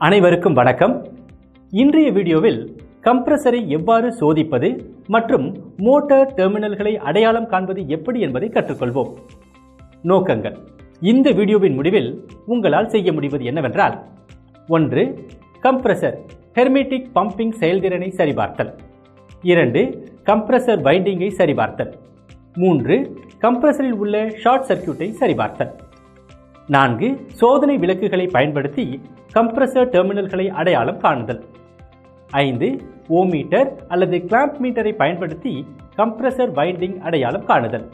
அனைவருக்கும் வணக்கம். இன்றைய வீடியோவில் கம்ப்ரஸரை எவ்வாறு சோதிப்பது மற்றும் மோட்டார் டெர்மினல்களை அடையாளம் காண்பது எப்படி என்பதை கற்றுக்கொள்வோம். நோக்கங்கள்: இந்த வீடியோவின் முடிவில் உங்களால் செய்ய முடிவது என்னவென்றால், 1. கம்ப்ரஸர் ஹெர்மெட்டிக் பம்பிங் செயல்திறனை சரிபார்த்தல். 2. கம்ப்ரஸர் வைண்டிங்கை சரிபார்த்தல். 3. கம்ப்ரஸரில் உள்ள ஷார்ட் சர்க்யூட்டை சரிபார்த்தல். 4. சோதனை விளக்குகளை பயன்படுத்தி கம்ப்ரஸர் டெர்மினல்களை அடையாளம் காணுதல். 5. ஓமீட்டர் அல்லது கிளாம்ப் மீட்டரை பயன்படுத்தி கம்ப்ரஸர் வைண்டிங் அடையாளம் காணுதல்.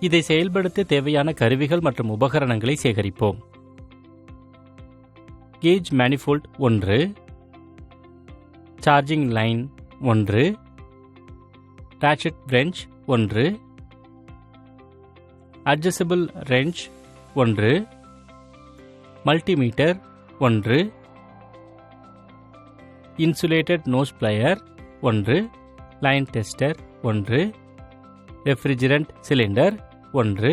இதை செயல்படுத்த தேவையான கருவிகள் மற்றும் உபகரணங்களை சேகரிப்போம். Gauge manifold 1, charging line 1, ratchet wrench 1, adjustable wrench 1, multimeter 1, insulated nose plier 1, line tester 1, refrigerant cylinder 1,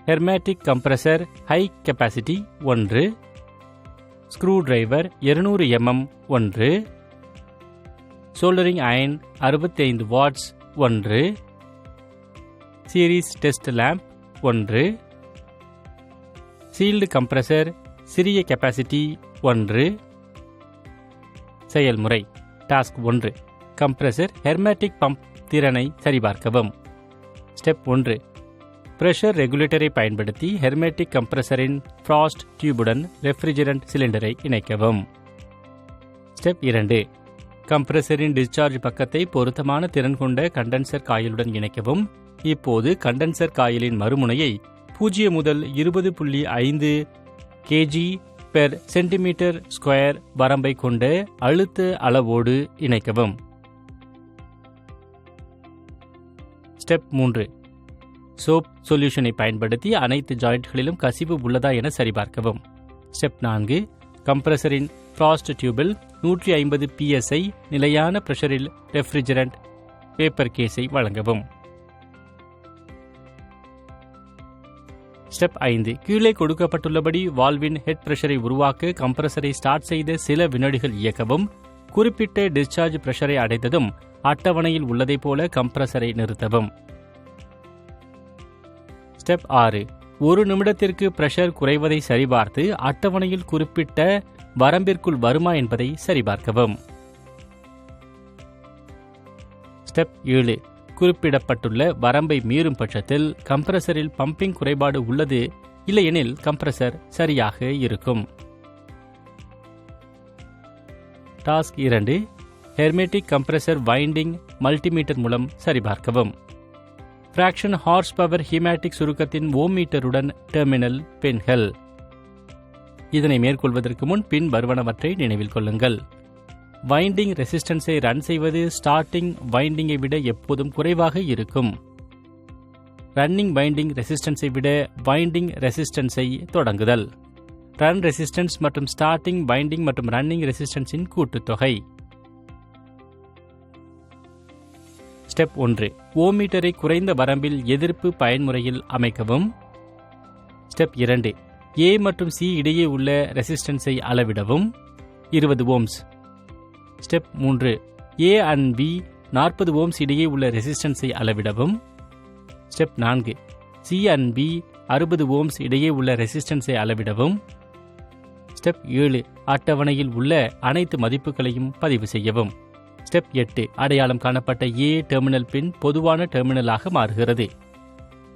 hermetic compressor high capacity 1, screwdriver 200 mm 1, soldering iron 65 watts 1, series test lamp 1, sealed compressor சிறிய capacity 1. செயல்முறை: task 1. Compressor ஹெர்மேட்டிக் pump திறனை சரிபார்க்கவும். Step 1. Pressure ரெகுலேட்டரை பயன்படுத்தி ஹெர்மேட்டிக் கம்ப்ரஸரின் frost டியூபுடன் refrigerant சிலிண்டரை இணைக்கவும். Step 2. கம்ப்ரஸரின் discharge பக்கத்தை பொருத்தமான திறன் கொண்ட கண்டென்சர் காயிலுடன் இணைக்கவும். இப்போது கண்டென்சர் காயிலின் மறுமுனையை 0 முதல் 20.5 kg/cm² வரம்பை கொண்ட அழுத்த அளவோடு இணைக்கவும். ஸ்டெப் 3. சோப் சொல்யூஷனை பயன்படுத்தி அனைத்து ஜாயிண்ட்களிலும் கசிவு உள்ளதா என சரிபார்க்கவும். ஸ்டெப் 4. கம்ப்ரஸரின் ஃப்ராஸ்ட் டியூபில் 150 psi நிலையான பிரஷரில் ரெஃப்ரிஜரண்ட் பேப்பர் கேஸை வழங்கவும். ஸ்டெப் 5. கீழே கொடுக்கப்பட்டுள்ளபடி வால்வின் ஹெட் பிரஷரை உருவாக்க கம்ப்ரஸரை ஸ்டார்ட் செய்த சில வினாடிகள் இயக்கவும். குறிப்பிட்ட டிஸ்சார்ஜ் பிரஷரை அடைந்ததும் அட்டவணையில் உள்ளதைப் போல கம்ப்ரஸரை நிறுத்தவும். ஸ்டெப் 6. 1 நிமிடத்திற்கு பிரஷர் குறைவதை சரிபார்த்து அட்டவணையில் குறிப்பிட்ட வரம்பிற்குள் வருமா என்பதை சரிபார்க்கவும். ஸ்டெப் 7. குறிப்பிடப்பட்டுள்ள வரம்பை மீறும் பட்சத்தில் கம்ப்ரஸரில் பம்பிங் குறைபாடு உள்ளது, இல்லையெனில் கம்ப்ரஸர் சரியாக இருக்கும். டாஸ்க் 2. ஹெர்மெட்டிக் கம்ப்ரஸர் வைண்டிங் மல்டிமீட்டர் மூலம் சரிபார்க்கவும். ஃபிராக்ஷன் ஹார்ஸ் பவர் ஹீமேட்டிக் சுருக்கத்தின் ஓமீட்டருடன் டெர்மினல் பின்கள். இதனை மேற்கொள்வதற்கு முன் பின் வருவனவற்றை நினைவில் கொள்ளுங்கள். வைண்டிங் ரெசிஸ்டன்ஸை ரன் செய்வது ஸ்டார்டிங் வைண்டிங்கை விட எப்போதும் குறைவாக இருக்கும். ரன்னிங் வைண்டிங் ரெசிஸ்டன்ஸை விட வைண்டிங் ரெசிஸ்டன்ஸை தொடங்குதல். ரன் ரெசிஸ்டன்ஸ் மற்றும் ஸ்டார்டிங் வைண்டிங் மற்றும் ரன்னிங் ரெசிஸ்டன்ஸின் கூட்டுத்தொகை. ஸ்டெப் 1. ஓமீட்டரை குறைந்த வரம்பில் எதிர்ப்பு பயன்முறையில் அமைக்கவும். ஸ்டெப் 2. A மற்றும் C இடையே உள்ள ரெசிஸ்டன்ஸை அளவிடவும். 20 ohms. Step 3. A and B 40 ohms இடையே உள்ள ரெசிஸ்டன்ஸை அளவிடவும். Step 4. C and B 60 ohms இடையே உள்ள ரெசிஸ்டன்ஸை அளவிடவும். ஸ்டெப் 7. அட்டவணையில் உள்ள அனைத்து மதிப்புகளையும் பதிவு செய்யவும். ஸ்டெப் 8. அடையாளம் காணப்பட்ட A டெர்மினல் பின் பொதுவான டெர்மினலாக மாறுகிறது.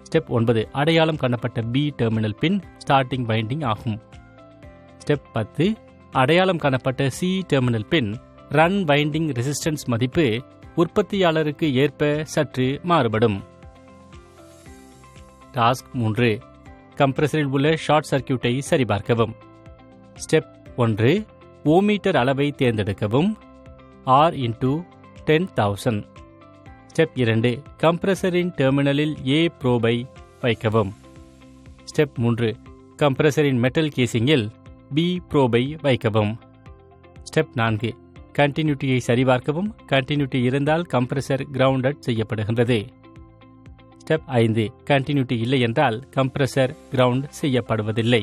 ஸ்டெப் 9. அடையாளம் காணப்பட்ட B டெர்மினல் பின் ஸ்டார்டிங் வைண்டிங் ஆகும். ஸ்டெப் 10. அடையாளம் காணப்பட்ட C டெர்மினல் பின் ரன் வைண்டிங் ரெசிஸ்டன்ஸ் மதிப்பு உற்பத்தியாளருக்கு ஏற்ப சற்று மாறுபடும். டாஸ்க் 3. கம்ப்ரஸரில் உள்ள ஷார்ட் சர்க்யூட்டை சரிபார்க்கவும். ஸ்டெப் 1. ஓமீட்டர் அளவை தேர்ந்தெடுக்கவும். R × 10,000. ஸ்டெப் 2. கம்ப்ரஸரின் டெர்மினலில் A ப்ரோபை வைக்கவும். ஸ்டெப் 3. கம்ப்ரஸரின் மெட்டல் கேசிங்கில் B ப்ரோபை வைக்கவும். ஸ்டெப் 4. கண்டினியூட்டியை சரிபார்க்கவும். கண்டினியூட்டி இருந்தால் கம்ப்ரஸர் கிரவுண்டட் செய்யப்படுகின்றது. ஸ்டெப் 5. கண்டினியூட்டி இல்லை என்றால் கம்ப்ரஸர் கிரவுண்ட் செய்யப்படுவதில்லை.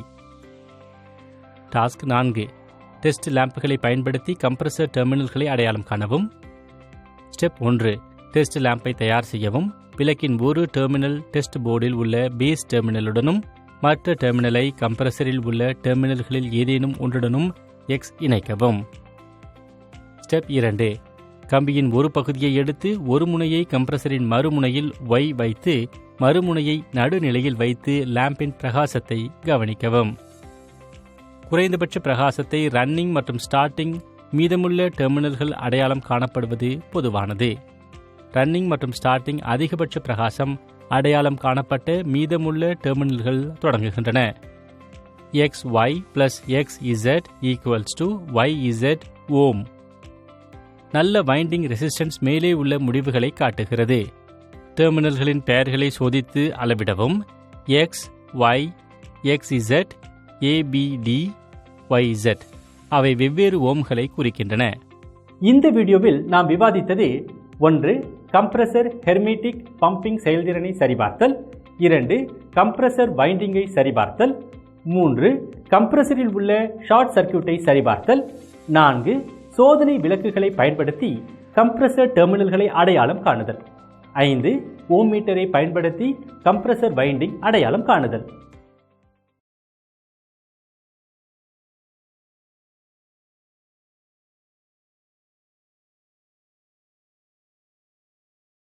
டாஸ்க் 4 டெஸ்ட் லேம்புகளை பயன்படுத்தி கம்ப்ரஸர் டெர்மினல்களை அடையாளம் காணவும். ஸ்டெப் 1 டெஸ்ட் லேம்பை தயார் செய்யவும். விளக்கின் ஒரு டெர்மினல் டெஸ்ட் போர்டில் உள்ள பேஸ் டெர்மினலுடனும் மற்ற டெர்மினலை கம்ப்ரஸரில் உள்ள டெர்மினல்களில் ஏதேனும் ஒன்றுடனும் X இணைக்கவும். ஸ்டெப் 2 கம்பியின் ஒரு பகுதியை எடுத்து ஒரு முனையை கம்ப்ரஸரின் மறுமுனையில் Y வைத்து மறுமுனையை நடுநிலையில் வைத்து லேம்பின் பிரகாசத்தை கவனிக்கவும். குறைந்தபட்ச பிரகாசத்தை ரன்னிங் மற்றும் ஸ்டார்டிங் மீதமுள்ள டெர்மினல்கள் அடையாளம் காணப்படுவது பொதுவானது. ரன்னிங் மற்றும் ஸ்டார்டிங் அதிகபட்ச பிரகாசம் அடையாளம் காணப்பட்ட மீதமுள்ள டெர்மினல்கள் தொடங்குகின்றன. XY plus XZ equals to YZ ஓம். நல்ல வைண்டிங் ரெசிஸ்டன்ஸ் மேலே உள்ள முடிவுகளை காட்டுகிறது. டெர்மினல்களின் பெயர்களை சோதித்து அளவிடவும். X, Y, XZ, ABD, YZ அவை வெவ்வேறு ஓம்களை குறிக்கின்றன. இந்த வீடியோவில் நாம் விவாதித்தது 1. கம்ப்ரஸர் ஹெர்மீட்டிக் பம்பிங் செயல்திறனை சரிபார்த்தல். 2. கம்ப்ரஸர் வைண்டிங்கை சரிபார்த்தல். 3. கம்ப்ரஸரில் உள்ள ஷார்ட் சர்க்யூட்டை சரிபார்த்தல். 4. சோதனை விளக்குகளை பயன்படுத்தி கம்ப்ரஸர் டெர்மினல்களை அடையாளம் காணுதல். 5. ஓம் மீட்டரை பயன்படுத்தி கம்ப்ரஸர் வைண்டிங் அடையாளம் காணுதல்.